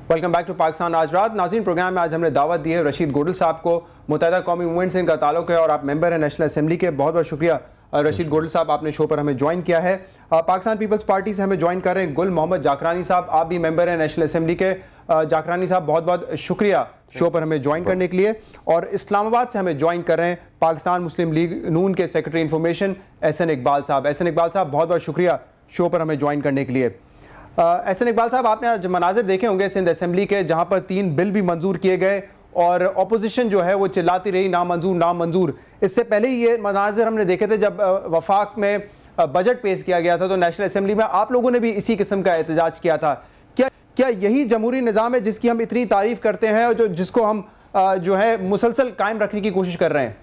Welcome back to Pakistan आज रात। नाज़रीन, प्रोग्राम में आज हमने दावत दी है रशीद गोडल साहब को। मुत्तहिदा कौमी मूवमेंट से इनका ताल्लुक है और आप मेंबर हैं नेशनल असेंबली के। बहुत बहुत शुक्रिया रशीद गोडल साहब, आपने शो पर हमें ज्वाइन किया है। पाकिस्तान पीपल्स पार्टी से हमें ज्वाइन कर रहे हैं गुल मोहम्मद जाकरानी साहब, आप भी मेंबर हैं नेशनल असेंबली के। जाकरानी साहब, बहुत बहुत शुक्रिया शो पर हमें ज्वाइन करने के लिए। और इस्लामाबाद से हमें ज्वाइन कर रहे हैं पाकिस्तान मुस्लिम लीग नून के सेक्रेटरी इंफॉर्मेशन एहसन इकबाल साहब। एहसन इकबाल साहब, बहुत बहुत शुक्रिया शो पर हमें ज्वाइन करने के लिए। एहसन इकबाल साहब, आपने आज मनाजिर देखे होंगे सिंध असेंबली के, जहां पर 3 बिल भी मंजूर किए गए और अपोजिशन जो है वो चिल्लाती रही नामंजूर नामंजूर। इससे पहले ही ये मनाजिर हमने देखे थे जब वफाक में बजट पेश किया गया था, तो नेशनल असेंबली में आप लोगों ने भी इसी किस्म का एहतजाज किया था। क्या यही जमहूरी निज़ाम है जिसकी हम इतनी तारीफ करते हैं और जिसको हम जो है मुसलसल कायम रखने की कोशिश कर रहे हैं?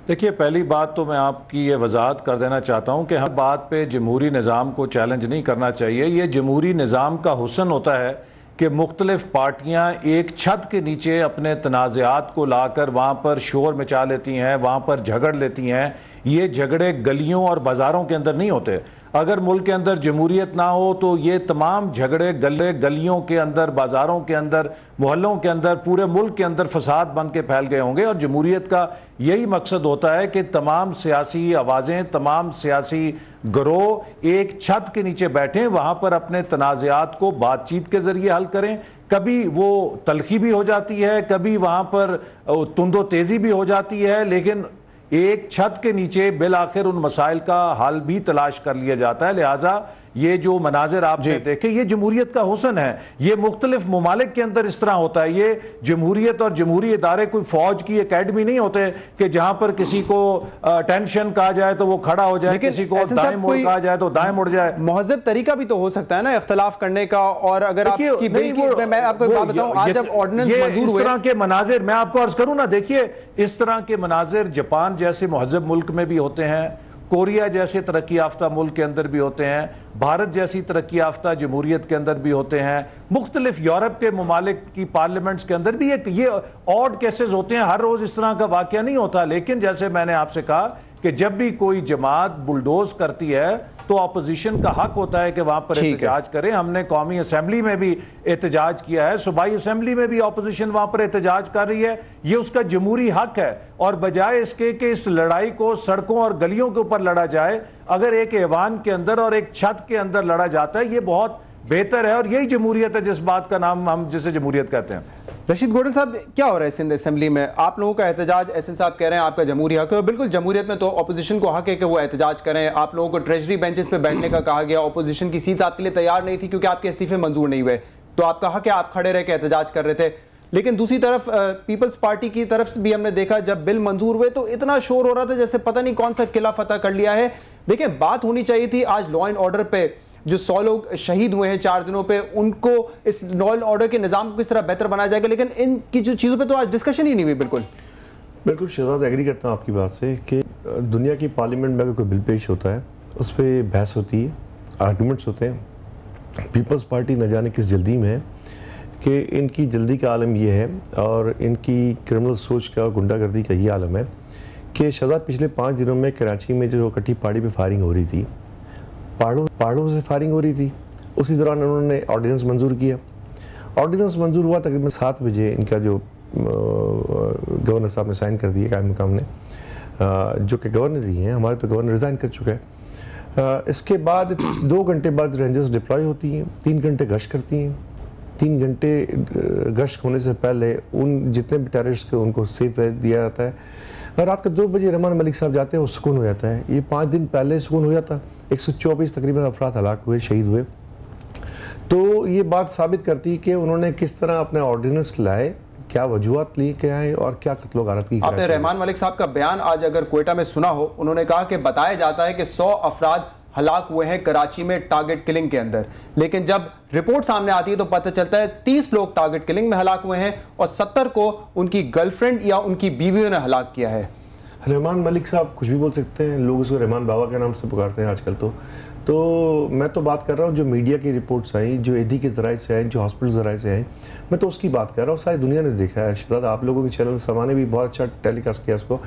देखिए, पहली बात तो मैं आपकी ये वजाहत कर देना चाहता हूँ कि हर बात पे जमहूरी निज़ाम को चैलेंज नहीं करना चाहिए। ये जमहूरी निज़ाम का हुस्न होता है कि मुख्तलिफ पार्टियाँ एक छत के नीचे अपने तनाज़ात को लाकर वहाँ पर शोर मचा लेती हैं, वहाँ पर झगड़ लेती हैं। ये झगड़े गलियों और बाज़ारों के अंदर नहीं होते। अगर मुल्क के अंदर जमहूरियत ना हो तो ये तमाम झगड़े गलियों के अंदर, बाज़ारों के अंदर, मोहल्लों के अंदर, पूरे मुल्क के अंदर फसाद बन के फैल गए होंगे। और जमहूरियत का यही मकसद होता है कि तमाम सियासी आवाज़ें, तमाम सियासी गिरोह एक छत के नीचे बैठें, वहाँ पर अपने तनाज़ात को बातचीत के ज़रिए हल करें। कभी वो तलखी भी हो जाती है, कभी वहाँ पर तुंदो तेज़ी भी हो जाती है, लेकिन एक छत के नीचे बिल आखिर उन मसाइल का हल भी तलाश कर लिया जाता है। लिहाजा ये जो मनाजिर आपने देखे, ये जमहूरियत का हुस्न है। ये मुख्तलिफ ममालिक के अंदर इस तरह होता है। ये जमहूरियत और जमहूरी इदारे कोई फौज की अकेडमी नहीं होते कि जहां पर किसी को टेंशन कहा जाए तो वो खड़ा हो जाए, किसी को दाएं मुड़ कहा जाए तो दाएं मुड़ जाए। महज़ब तरीका भी तो हो सकता है ना इख्तलाफ करने का। और अगर मैं आपको बात बताऊं, आज जब ऑर्डिनेंस मंजूर हुए, इस तरह के मनाजिर मैं आपको अर्ज करूं ना, देखिए इस तरह के मनाजिर जापान जैसे महज़ब मुल्क में भी होते हैं, कोरिया जैसे तरक्की याफ्ता मुल्क के अंदर भी होते हैं, भारत जैसी तरक्की याफ्ता जमहूरियत के अंदर भी होते हैं, मुख्तलिफ यूरोप के ममालिक की पार्लियामेंट्स के अंदर भी ये ऑड केसेस होते हैं। हर रोज़ इस तरह का वाक़या नहीं होता। लेकिन जैसे मैंने आपसे कहा कि जब भी कोई जमात बुलडोज करती है तो अपोजिशन का हक होता है कि वहां पर एहतजाज करें। हमने कौमी असेंबली में भी एहतजाज किया है, सूबाई असेंबली में भी अपोजिशन वहां पर एहतजाज कर रही है। ये उसका जमहूरी हक है। और बजाय इसके कि इस लड़ाई को सड़कों और गलियों के ऊपर लड़ा जाए, अगर एक ऐवान के अंदर और एक छत के अंदर लड़ा जाता है, ये बहुत बेहतर है। और यही जमहूरियत है, जिस बात का नाम हम जिसे जमहूरियत कहते हैं। रशीद गोडल साहब, क्या हो रहा है सिंध असेंबली में? आप लोगों का एहतजाज, एहसन साहब कह रहे हैं आपका जमहूरी हक है। बिल्कुल, जमहूरियत में तो अपोजिशन को हक है कि वो एहतजाज करें। आप लोगों को ट्रेजरी बेंचेस पे बैठने का कहा गया, अपोजिशन की सीट्स आपके लिए तैयार नहीं थी क्योंकि आपके इस्तीफे मंजूर नहीं हुए, तो आपका हक है, आप खड़े रह के एहतजाज कर रहे थे। लेकिन दूसरी तरफ पीपल्स पार्टी की तरफ से भी हमने देखा, जब बिल मंजूर हुए तो इतना शोर हो रहा था जैसे पता नहीं कौन सा किला फतह कर लिया है। देखिए, बात होनी चाहिए थी आज लॉ एंड ऑर्डर पे, जो 100 लोग शहीद हुए हैं 4 दिनों पे, उनको इस लॉ एंड ऑर्डर के निज़ाम को किस तरह बेहतर बनाया जाएगा। लेकिन इनकी जो चीज़ों पे तो आज डिस्कशन ही नहीं हुई। बिल्कुल शहजाद, एग्री करता हूँ आपकी बात से कि दुनिया की पार्लियामेंट में अगर कोई बिल पेश होता है उस पर बहस होती है, आर्गूमेंट्स होते हैं। पीपल्स पार्टी न जाने किस जल्दी में है कि इनकी जल्दी का आलम यह है और इनकी क्रिमिनल सोच का, गुंडागर्दी का ये आलम है कि शहजाद पिछले 5 दिनों में कराची में जो कट्टी पहाड़ी पर फायरिंग हो रही थी, पहाड़ों से फायरिंग हो रही थी, उसी दौरान उन्होंने ऑर्डिनेंस मंजूर किया। ऑर्डिनेंस मंजूर हुआ तकरीबन 7 बजे, इनका जो गवर्नर साहब ने साइन कर दिया, कायम मकाम ने, जो कि गवर्नर ही हैं, हमारे तो गवर्नर रिज़ाइन कर चुका है। इसके बाद 2 घंटे बाद रेंजर्स डिप्लॉय होती हैं, 3 घंटे गश्त करती हैं। 3 घंटे गश्त होने से पहले उन जितने भी टेररिस्ट को उनको सेफ दिया जाता है। रात के 2 बजे रहमान मलिक साहब जाते हैं, वो सुकून हो जाता है। ये 5 दिन पहले सुकून हो जाता। 124 तकरीबन अफराद हलाक हुए, शहीद हुए। तो ये बात साबित करती है कि उन्होंने किस तरह अपने ऑर्डिनेंस लाए, क्या वजूहत लिए क्या है और क्या कत्लो गारत की। आपने रहमान मलिक साहब का बयान आज अगर क्वेटा में सुना हो, उन्होंने कहा कि बताया जाता है कि 100 अफराद हलाक हुए हैं कराची में टारगेट किलिंग के अंदर, लेकिन जब रिपोर्ट सामने आती है तो पता चलता है 30 लोग टारगेट किलिंग में हलाक हुए हैं और 70 को उनकी गर्लफ्रेंड या उनकी बीवियों ने हलाक किया है। रहमान मलिक साहब कुछ भी बोल सकते हैं, लोग उसको रहमान बाबा के नाम से पुकारते हैं आजकल। तो तो मैं तो बात कर रहा हूँ जो मीडिया की रिपोर्ट्स आई, जो एडी के ज़राए से आई, जो हॉस्पिटल ज़राए से आई, मैं तो उसकी बात कर रहा हूँ। सारी दुनिया ने देखा है। शायद आप लोगों के चैनल समाने भी बहुत अच्छा टेलीकास्ट किया उसको,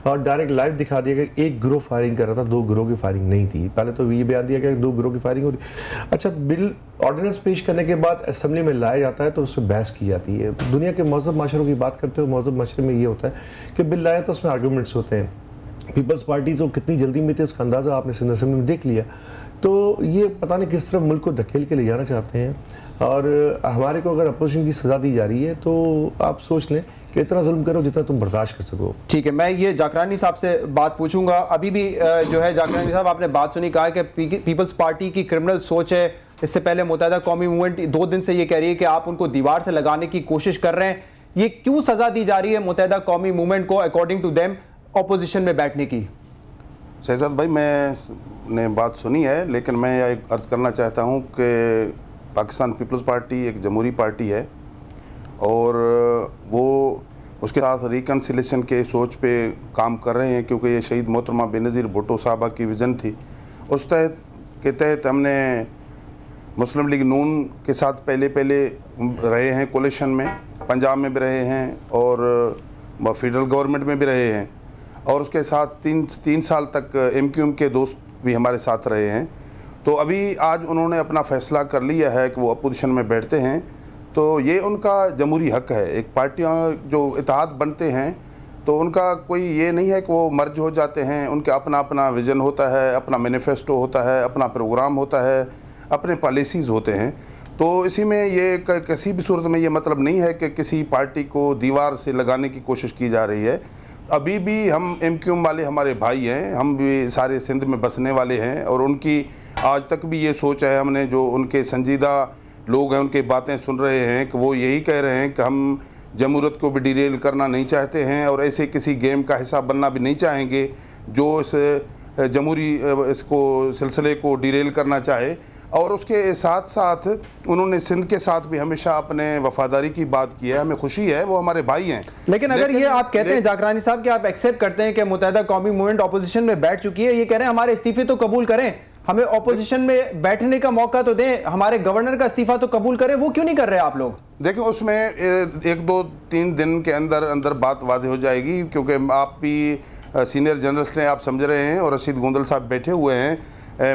और डायरेक्ट लाइव दिखा दिया कि एक ग्रोह फायरिंग कर रहा था, 2 ग्रोह की फायरिंग नहीं थी। पहले तो ये बयान दिया कि 2 ग्रोह की फायरिंग होती। अच्छा, बिल ऑर्डिनेंस पेश करने के बाद असेंबली में लाया जाता है तो उस पर बहस की जाती है। दुनिया के महज़ब माशरों की बात करते हो, महज़ब माशरे में ये होता है कि बिल लाया तो उसमें आर्गूमेंट्स होते हैं। पीपल्स पार्टी तो कितनी जल्दी में थी उसका अंदाज़ा आपने सिंध असेंबली में देख लिया। तो ये पता नहीं किस तरह मुल्क को धकेल के ले जाना चाहते हैं, और हमारे को अगर अपोजिशन की सज़ा दी जा रही है तो आप सोच लें कि इतना जुल्म करो जितना तुम बर्दाश्त कर सको। ठीक है, मैं ये जाकरानी साहब से बात पूछूंगा। अभी भी जो है जाकरानी साहब, आपने बात सुनी, कहा कि पीपल्स पार्टी की क्रिमिनल सोच है। इससे पहले मुत्तहिदा कौमी मूवमेंट 2 दिन से ये कह रही है कि आप उनको दीवार से लगाने की कोशिश कर रहे हैं। ये क्यों सज़ा दी जा रही है मुत्तहिदा कौमी मूवमेंट को अकॉर्डिंग टू देम ऑपोजिशन में बैठने की? शहजाद भाई, मैंने बात सुनी है, लेकिन मैं यह अर्ज़ करना चाहता हूँ कि पाकिस्तान पीपल्स पार्टी एक जमहूरी पार्टी है, और वो उसके साथ रिकन्सिलेशन के सोच पे काम कर रहे हैं, क्योंकि ये शहीद मोहतरमा बेनज़ीर भुट्टो साहबा की विज़न थी। उस तहत हमने मुस्लिम लीग नून के साथ पहले रहे हैं कोलिशन में, पंजाब में भी रहे हैं और फेडरल गवर्नमेंट में भी रहे हैं, और उसके साथ तीन साल तक MQM के दोस्त भी हमारे साथ रहे हैं। तो अभी आज उन्होंने अपना फ़ैसला कर लिया है कि वो अपोजिशन में बैठते हैं, तो ये उनका जमहूरी हक है। एक पार्टियाँ जो इत्तेहाद बनते हैं तो उनका कोई ये नहीं है कि वो मर्ज हो जाते हैं। उनका अपना विज़न होता है, अपना मैनिफेस्टो होता है, अपना प्रोग्राम होता है, अपने पॉलिसीज़ होते हैं। तो इसी में ये किसी भी सूरत में ये मतलब नहीं है कि किसी पार्टी को दीवार से लगाने की कोशिश की जा रही है। अभी भी हम MQM वाले हमारे भाई हैं, हम भी सारे सिंध में बसने वाले हैं, और उनकी आज तक भी ये सोच है। हमने जो उनके संजीदा लोग हैं उनकी बातें सुन रहे हैं कि वो यही कह रहे हैं कि हम जमहूरियत को भी डिरेल करना नहीं चाहते हैं, और ऐसे किसी गेम का हिस्सा बनना भी नहीं चाहेंगे जो इस जमहूरी इसको सिलसिले को डिरेल करना चाहे। और उसके साथ साथ उन्होंने सिंध के साथ भी हमेशा अपने वफादारी की बात की है। हमें खुशी है, वो हमारे भाई हैं। लेकिन अगर ये आप कहते हैं जाकरानी साहब कि आप एक्सेप्ट करते हैं कि मुत्तहिदा कौमी मूवमेंट ऑपोजिशन में बैठ चुकी है, ये कह रहे हैं हमारे इस्तीफे तो कबूल करें, हमें ऑपोजिशन में बैठने का मौका तो दें, हमारे गवर्नर का इस्तीफा तो कबूल करें, वो क्यों नहीं कर रहे आप लोग? देखिए, उसमें 1-2-3 दिन के अंदर बात वाज़ेह हो जाएगी, क्योंकि आप भी सीनियर जर्नलिस्ट हैं, आप समझ रहे हैं, और रशीद गोंदल साहब बैठे हुए हैं।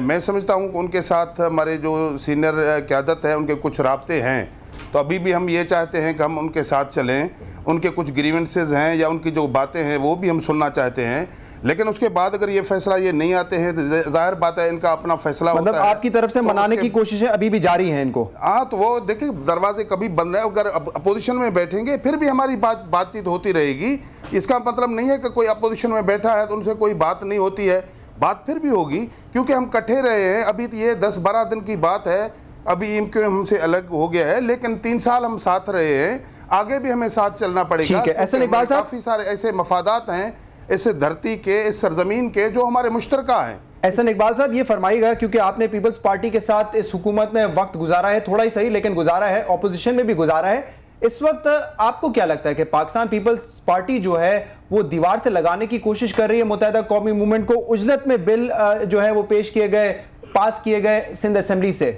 मैं समझता हूं कि उनके साथ हमारे जो सीनियर क़यादत है उनके कुछ राब्ते हैं, तो अभी भी हम ये चाहते हैं कि हम उनके साथ चलें। उनके कुछ ग्रीवेंसेस हैं या उनकी जो बातें हैं वो भी हम सुनना चाहते हैं, लेकिन उसके बाद अगर ये फैसला ये नहीं आते हैं तो जाहिर बात है इनका अपना फैसला मतलब होता है। आपकी तरफ से मनाने की कोशिशें अभी भी जारी हैं इनको? हाँ, तो वो देखिए दरवाजे कभी बंद है, अगर अपोजिशन में बैठेंगे फिर भी हमारी बातचीत होती रहेगी। इसका मतलब नहीं है कि कोई अपोजिशन में बैठा है तो उनसे कोई बात नहीं होती है, बात फिर भी होगी, क्योंकि हम इकट्ठे रहे हैं। अभी ये 10-12 दिन की बात है, अभी MQM हमसे अलग हो गया है, लेकिन 3 साल हम साथ रहे हैं, आगे भी हमें साथ चलना पड़ेगा। ऐसे काफ़ी सारे ऐसे मफादात हैं इस धरती के, इस सरजमीन के, जो हमारे मुश्तरका हैं। एहसन इकबाल साहब, ये फरमाइएगा, क्योंकि आपने पीपल्स पार्टी के साथ इस हुकूमत में वक्त गुजारा है, थोड़ा ही सही लेकिन गुजारा है, ऑपोजिशन में भी गुजारा है। इस वक्त आपको क्या लगता है कि पाकिस्तान पीपल्स पार्टी जो है वो दीवार से लगाने की कोशिश कर रही है मुत्तहिदा कौमी मूवमेंट को? उजलत में बिल जो है वो पेश किए गए, पास किए गए सिंध असेंबली से।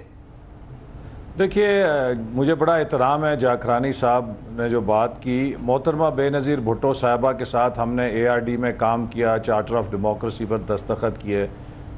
देखिए, मुझे बड़ा एहतराम है जाकरानी साहब ने जो बात की। मोहतरमा बेनज़ीर भुट्टो साहबा के साथ हमने ARD में काम किया, चार्टर ऑफ डेमोक्रेसी पर दस्तखत किए।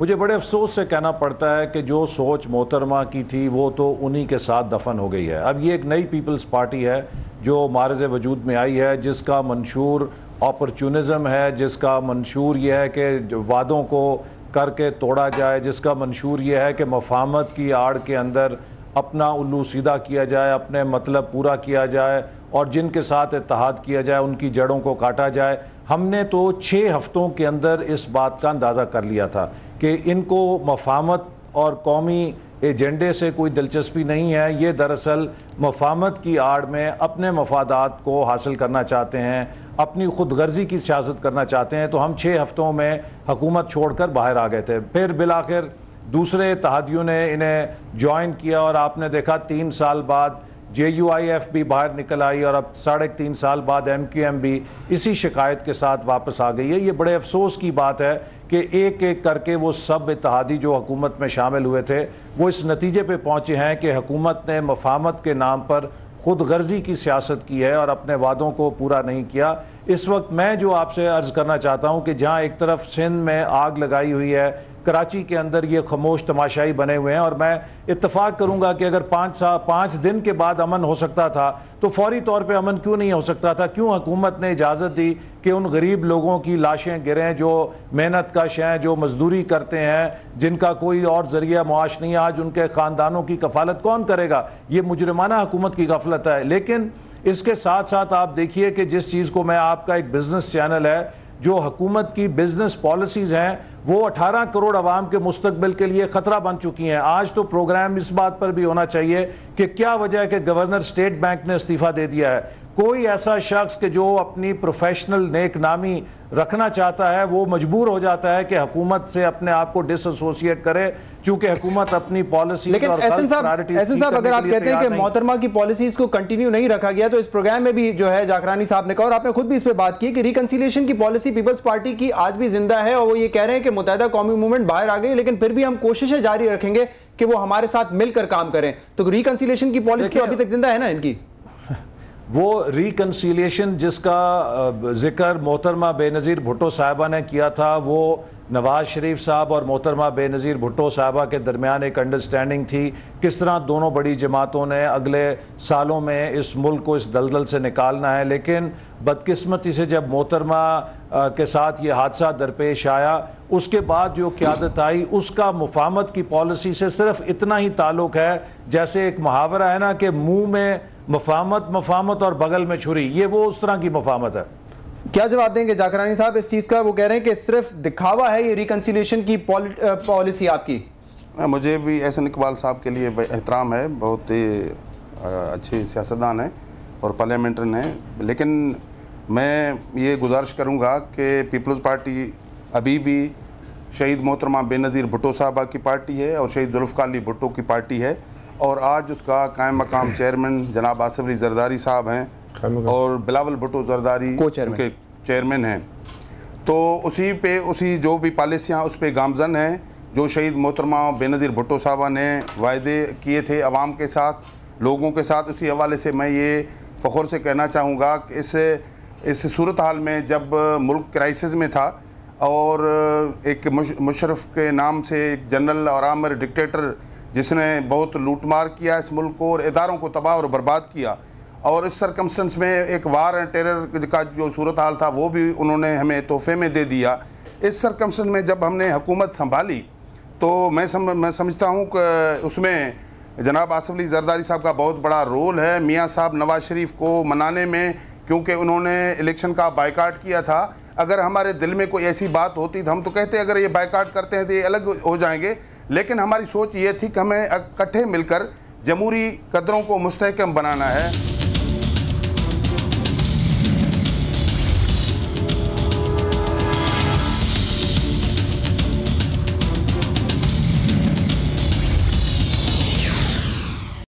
मुझे बड़े अफसोस से कहना पड़ता है कि जो सोच मोहतरमा की थी वो तो उन्हीं के साथ दफन हो गई है। अब ये एक नई पीपल्स पार्टी है जो मारज़ वजूद में आई है, जिसका मंशूर अपॉर्चुनिज़म है, जिसका मंशूर ये है कि वादों को करके तोड़ा जाए, जिसका मंशूर ये है कि मफाहमत की आड़ के अंदर अपना उल्लू सीधा किया जाए, अपने मतलब पूरा किया जाए, और जिनके साथ इत्तेहाद किया जाए उनकी जड़ों को काटा जाए। हमने तो 6 हफ्तों के अंदर इस बात का अंदाज़ा कर लिया था कि इनको मफाहमत और कौमी एजेंडे से कोई दिलचस्पी नहीं है। ये दरअसल मफाहमत की आड़ में अपने मफादात को हासिल करना चाहते हैं, अपनी खुद गर्जी की सियासत करना चाहते हैं। तो हम 6 हफ्तों में हुकूमत छोड़कर बाहर आ गए थे। फिर बिलाखिर दूसरे इत्तेहादियों ने इन्हें ज्वाइन किया, और आपने देखा 3 साल बाद JUIF भी बाहर निकल आई और अब 3.5 साल बाद MQM भी इसी शिकायत के साथ वापस आ गई है। ये बड़े अफसोस की बात है कि एक एक करके वो सब इत्तेहादी जो हुकूमत में शामिल हुए थे वो इस नतीजे पे पहुँचे हैं कि हुकूमत ने मफाहमत के नाम पर खुद गर्जी की सियासत की है और अपने वादों को पूरा नहीं किया। इस वक्त मैं जो आपसे अर्ज़ करना चाहता हूँ कि जहाँ एक तरफ सिंध में आग लगाई हुई है, कराची के अंदर ये खामोश तमाशाई बने हुए हैं, और मैं इत्तफाक करूंगा कि अगर 5 दिन के बाद अमन हो सकता था तो फौरी तौर पे अमन क्यों नहीं हो सकता था? क्यों हुकूमत ने इजाज़त दी कि उन गरीब लोगों की लाशें गिरें जो मेहनत कश हैं, जो मजदूरी करते हैं, जिनका कोई और जरिया मुआश नहीं है? आज उनके ख़ानदानों की कफालत कौन करेगा? ये मुजरिमाना हुकूमत की गफलत है। लेकिन इसके साथ साथ आप देखिए कि जिस चीज़ को मैं, आपका एक बिजनेस चैनल है, जो हुकूमत की बिजनेस पॉलिसीज़ हैं वो 18 करोड़ अवाम के मुस्तकबिल के लिए ख़तरा बन चुकी हैं। आज तो प्रोग्राम इस बात पर भी होना चाहिए कि क्या वजह है कि गवर्नर स्टेट बैंक ने इस्तीफ़ा दे दिया है। कोई ऐसा शख्स कि जो अपनी प्रोफेशनल नेक नामी रखना चाहता है वो मजबूर हो जाता है कि हुकूमत से अपने आप को डिसएसोसिएट करे, क्योंकि हुकूमत अपनी पॉलिसी लेकिन एहसन साहब अगर आप कहते हैं कि मोहतरमा की पॉलिसीज को कंटिन्यू नहीं रखा गया, तो इस प्रोग्राम में भी जो है जाकरानी साहब ने कहा और आपने खुद भी इस पे बात की कि रिकंसिलिएशन की पॉलिसी पीपल्स पार्टी की आज भी जिंदा है, और वो ये कह रहे हैं कि मुत्तहिदा कौमी मूवमेंट बाहर आ गई लेकिन फिर भी हम कोशिशें जारी रखेंगे कि वो हमारे साथ मिलकर काम करें। तो रिकंसिलिएशन की पॉलिसी तो अभी तक जिंदा है ना इनकी? वो रिकन्सिलिएशन जिसका जिक्र मोहतरमा बेनज़ीर भुट्टो साहिबा ने किया था, वो नवाज शरीफ साहब और मोहतरमा बेनज़ीर भुट्टो साहिबा के दरमियान एक अंडरस्टैंडिंग थी। किस तरह दोनों बड़ी जमातों ने अगले सालों में इस मुल्क को इस दलदल से निकालना है। लेकिन बदकिस्मती से जब मोहतरमा के साथ ये हादसा दरपेश आया, उसके बाद जो क़यादत आई उसका मुफाहमत की पॉलिसी से सिर्फ इतना ही ताल्लुक़ है, जैसे एक मुहावरा है ना कि मुँह में मफाहमत और बगल में छुरी, ये वो उस तरह की मफाहमत है। क्या जवाब देंगे जाकरानी साहब इस चीज़ का? वो कह रहे हैं कि सिर्फ दिखावा है ये रिकंसिलिएशन की पॉलिसी आपकी। मुझे भी एहसन इकबाल साहब के लिए एहतराम है, बहुत ही अच्छे सियासतदान हैं और पार्लियामेंटन हैं, लेकिन मैं ये गुजारिश करूँगा कि पीपल्स पार्टी अभी भी शहीद मोहतरमा बेनज़ीर भुट्टो साहबा की पार्टी है और शहीद जुल्फ़िकार अली भुट्टो की पार्टी है, और आज उसका कायम मकाम चेयरमैन जनाब आसिफ अली जरदारी साहब हैं और बिलावल भुट्टो जरदारी के चेयरमैन हैं। तो उसी जो भी पॉलिसियाँ उस पर गामजन हैं जो शहीद मोहतरमा बेनज़ीर भुट्टो साहबा ने वायदे किए थे अवाम के साथ, लोगों के साथ। उसी हवाले से मैं ये फ़ख्र से कहना चाहूँगा कि इस सूरत हाल में जब मुल्क क्राइसिस में था और एक मुशर्रफ के नाम से एक जनरल और आमिर डिक्टेटर जिसने बहुत लूटमार किया इस मुल्क को और इदारों को तबाह और बर्बाद किया, और इस सरकमस्टेंस में एक वार एंड टेरर का जो सूरत हाल था वो भी उन्होंने हमें तोहफे में दे दिया। इस सरकमस्टेंस में जब हमने हुकूमत संभाली तो मैं समझता हूँ कि उसमें जनाब आसिफ अली जरदारी साहब का बहुत बड़ा रोल है, मियाँ साहब नवाज शरीफ को मनाने में, क्योंकि उन्होंने इलेक्शन का बायकाट किया था। अगर हमारे दिल में कोई ऐसी बात होती तो हम तो कहते अगर ये बायकाट करते हैं तो ये अलग हो जाएंगे, लेकिन हमारी सोच ये थी कि हमें इकट्ठे मिलकर जमहूरी कदरों को मुस्तहकम बनाना है।